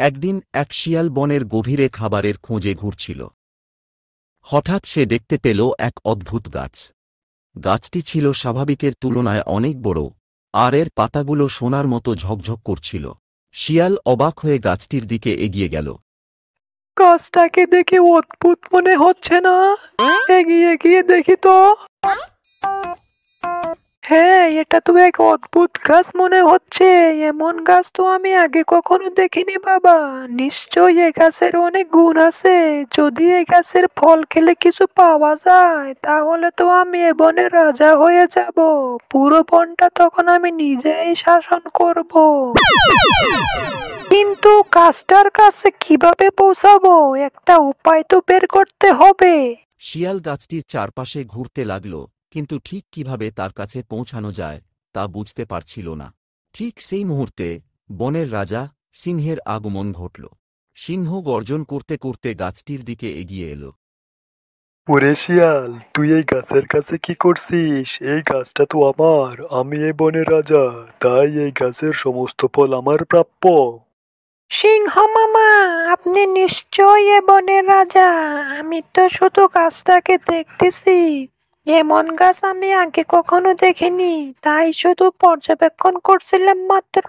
একদিন এক শিয়াল বনের গভীরে খাবারের খোঁজে ঘুরছিল। হঠাৎ সে দেখতে পেল এক অদ্ভুত গাছ। গাছটি ছিল স্বাভাবিকের তুলনায় অনেক বড়, আর এর পাতাগুলো সোনার মতো ঝকঝক করছিল। শিয়াল অবাক হয়ে গাছটির দিকে এগিয়ে গেল। গাছটাকে দেখে অদ্ভুত মনে হচ্ছে না? এগিয়ে গিয়ে দেখি তো। হ্যাঁ, এটা তো এক অদ্ভুত গাছ মনে হচ্ছে। এমন গাছ তো আমি আগে কখনো দেখিনি বাবা। নিশ্চয়ই এ গাছের অনেক গুণ আছে। যদি এ গাছের ফল খেলে কিছু পাওয়া যায়, তাহলে তো আমি এ বনের রাজা হয়ে যাব। পুরো বনটা তখন আমি নিজেই শাসন করব। কিন্তু গাছটার কাছে কিভাবে পৌঁছাবো? একটা উপায় তো বের করতে হবে। শিয়াল গাছটির চারপাশে ঘুরতে লাগল, কিন্তু ঠিক কিভাবে তার কাছে পৌঁছানো যায় তা বুঝতে পারছিল না। ঠিক সেই মুহূর্তে বনের রাজা সিংহের আগমন ঘটল। সিংহ গর্জন করতে করতে গাছটির দিকে এগিয়ে এল। ওরে শিয়াল, তুই এই গাছের কাছে কি করছিস? এই গাছটা তো আমার, আমি এই বনের রাজা, তাই এই গাছের সমস্ত ফল আমার প্রাপ্য। সিংহ মামা, আপনি নিশ্চয়ই এ বনের রাজা। আমি তো শুধু গাছটাকে দেখতেছি। এমন গাছ আমি আগে কখনো দেখিনি, তাই শুধু পর্যবেক্ষণ করছিলাম মাত্র।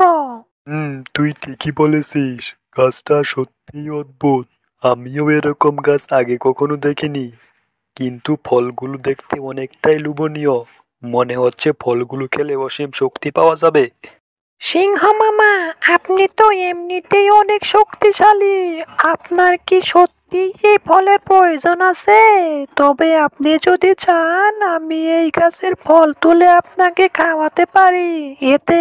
তুই ঠিকই বলেছিস, গাছটা সত্যিই অদ্ভুত। আমিও এরকম গাছ আগে কখনো দেখিনি, কিন্তু ফলগুলো দেখতে অনেকটাই লোভনীয়। মনে হচ্ছে ফলগুলো খেলে অসীম শক্তি পাওয়া যাবে। সিংহ মামা, আপনি তো এমনিতেই অনেক শক্তিশালী। আপনার কি সত্যি এই ফলের প্রয়োজন আছে? তবে আপনি যদি চান, আমি এই গাছের ফল তুলে আপনাকে খাওয়াতে পারি। এতে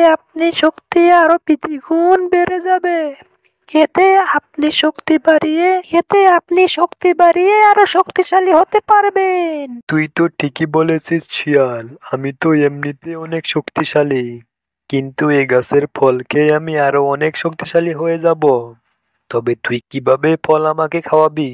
আরো দ্বিগুণ বেড়ে যাবে। এতে আপনি শক্তি বাড়িয়ে আরো শক্তিশালী হতে পারবেন। তুই তো ঠিকই বলেছিস শিয়াল, আমি তো এমনিতে অনেক শক্তিশালী, কিন্তু এই গাছের ফল খেয়ে আমি আরো অনেক শক্তিশালী হয়ে যাব। তবে তুই কিভাবে ফল আমাকে খাওয়াবি?